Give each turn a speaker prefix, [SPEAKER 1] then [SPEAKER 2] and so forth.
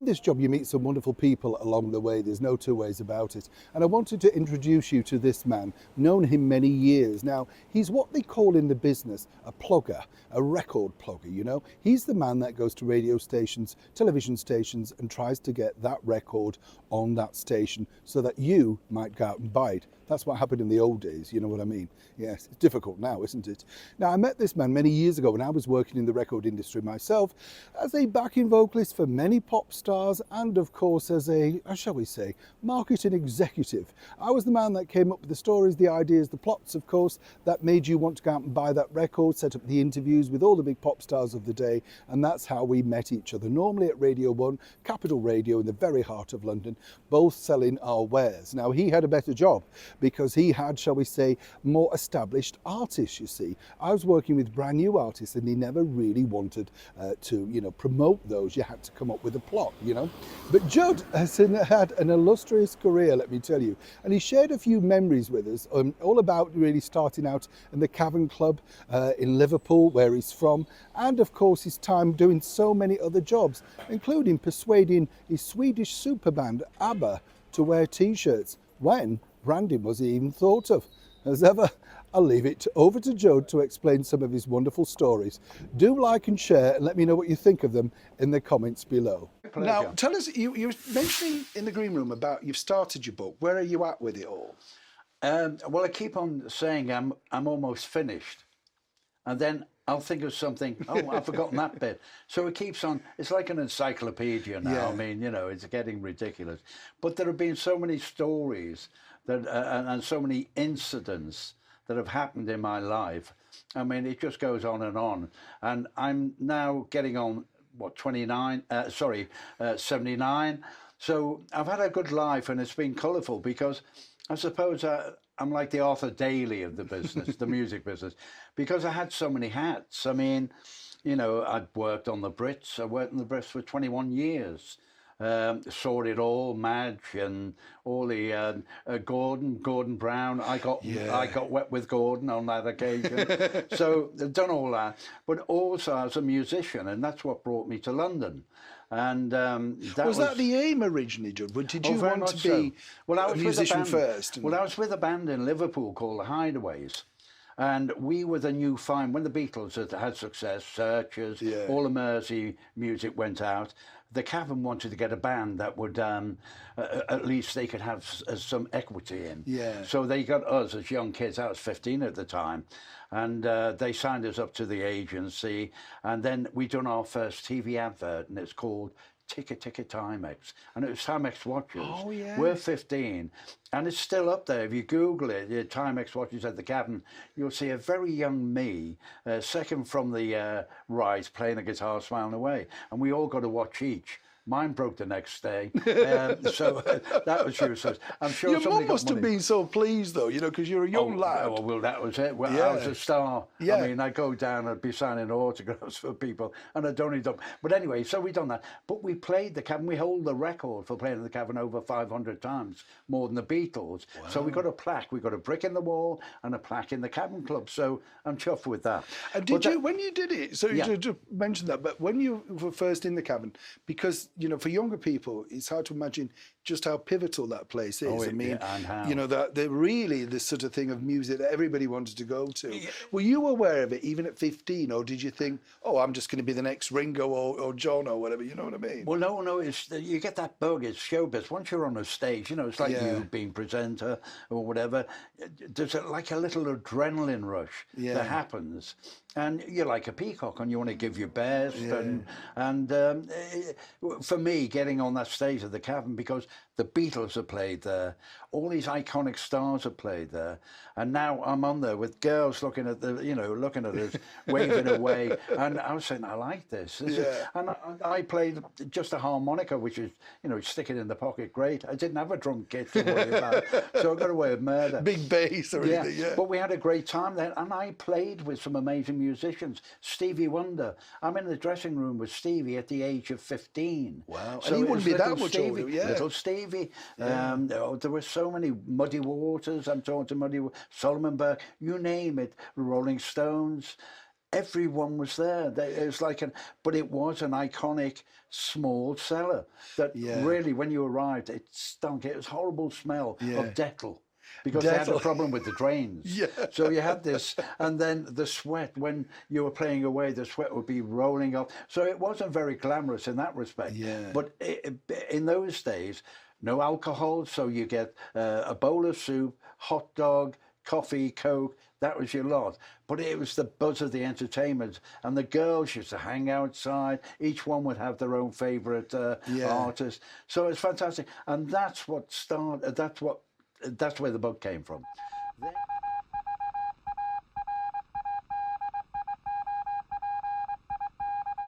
[SPEAKER 1] This job, you meet some wonderful people along the way. There's no two ways about it. And I wanted to introduce you to this man. Known him many years. Now, he's what they call in the business a plugger, a record plugger, you know. He's the man that goes to radio stations, television stations, and tries to get that record on that station so that you might go out and buy it. That's what happened in the old days, you know what I mean? Yes, it's difficult now, isn't it? Now, I met this man many years ago when I was working in the record industry myself as a backing vocalist for many pop stars and, of course, as a, shall we say, marketing executive. I was the man that came up with the stories, the ideas, the plots, of course, that made you want to go out and buy that record, set up the interviews with all the big pop stars of the day, and that's how we met each other. Normally at Radio 1, Capital Radio in the very heart of London, both selling our wares. Now, he had a better job because he had, shall we say, more established artists, you see. I was working with brand new artists and he never really wanted to, you know, promote those. You had to come up with a plot, you know. But Judd has had an illustrious career, let me tell you. And he shared a few memories with us, all about really starting out in the Cavern Club in Liverpool, where he's from, and of course his time doing so many other jobs, including persuading his Swedish superband ABBA to wear t-shirts when branding was even thought of. As ever, I'll leave it over to Joe to explain some of his wonderful stories. Do like and share and let me know what you think of them in the comments below. Now, tell us, you were mentioning in the green room about you've started your book. Where are you at with it all?
[SPEAKER 2] Well, I keep on saying I'm almost finished, and then I'll think of something. Oh, I've forgotten that bit. So it keeps on. It's like an encyclopedia now.
[SPEAKER 1] Yeah.
[SPEAKER 2] I mean, you know, it's getting ridiculous. But there have been so many stories that and so many incidents that have happened in my life. I mean, it just goes on. And I'm now getting on what 79. So I've had a good life, and it's been colourful because I suppose I'm like the Arthur Daly of the business, the music business, because I had so many hats. I mean, you know, I'd worked on the Brits. I worked on the Brits for 21 years. Saw it all, Madge and all the Gordon Brown. I got wet with Gordon on that occasion. So I've done all that, but also as a musician, and that's what brought me to London. And
[SPEAKER 1] was that the aim originally, Judd? Did you want to be a musician first?
[SPEAKER 2] Well, I was with a band in Liverpool called the Hideaways. And we were the new find when the Beatles had success, Searchers, all the Mersey music went out. The Cavern wanted to get a band that would at least they could have some equity in.
[SPEAKER 1] Yeah.
[SPEAKER 2] So they got us as young kids. I was 15 at the time, and they signed us up to the agency. And then we done our first TV advert, and it's called Ticket Timex, and it was Timex watches.
[SPEAKER 1] Oh, yeah.
[SPEAKER 2] We're 15, and it's still up there. If you Google it, the Timex watches at the Cavern, you'll see a very young me, second from the right, playing a guitar, smiling away, and we all got a watch each. Mine broke the next day, so that was useless. I'm sure
[SPEAKER 1] your mum must have been so pleased, though, you know, because you're a young lad.
[SPEAKER 2] Oh, well, that was it. Well, I was a star.
[SPEAKER 1] Yeah.
[SPEAKER 2] I mean, I go down and be signing autographs for people, and I don't need them. But anyway, so we done that. But we played the Cavern. We hold the record for playing the Cavern over 500 times, more than the Beatles. Wow. So we got a plaque. We got a brick in the wall and a plaque in the Cavern Club. So I'm chuffed with that.
[SPEAKER 1] And when you did it, so you just mentioned that, but when you were first in the Cavern, because, you know, for younger people, it's hard to imagine just how pivotal that place is. I mean, you know, that they're really the sort of thing of music that everybody wanted to go to. Yeah. Were you aware of it even at 15, or did you think, oh, I'm just going to be the next Ringo or John or whatever, you know what I mean?
[SPEAKER 2] Well, no, you get that bug, it's showbiz. Once you're on a stage, you know, it's like you being presenter or whatever, there's like a little adrenaline rush that happens. And you're like a peacock and you want to give your best. And for me, getting on that stage at the Cavern, because the Beatles have played there, all these iconic stars have played there, and now I'm on there with girls looking at us, waving away, and I was saying, I like this. And I played just a harmonica, which is, you know, stick it in the pocket, great. I didn't have a drum kit to worry about, so I got away with murder.
[SPEAKER 1] Big bass or anything,
[SPEAKER 2] But we had a great time then, and I played with some amazing musicians. Stevie Wonder. I'm in the dressing room with Stevie at the age of 15.
[SPEAKER 1] Wow. So and he wouldn't be that much older,
[SPEAKER 2] Little Stevie. There were so many Muddy Waters. I'm talking to Solomon Burke. You name it. Rolling Stones. everyone was there. It was like but it was an iconic small cellar that really, when you arrived, it stunk. It was horrible smell of Dettol. Because they had a problem with the drains. So you had this, and then the sweat, when you were playing away, the sweat would be rolling off. So it wasn't very glamorous in that respect. But in those days, no alcohol, so you get a bowl of soup, hot dog, coffee, Coke, that was your lot. But it was the buzz of the entertainment, and the girls used to hang outside. Each one would have their own favourite artist. So it's fantastic. And that's what started, that's where the bug came from.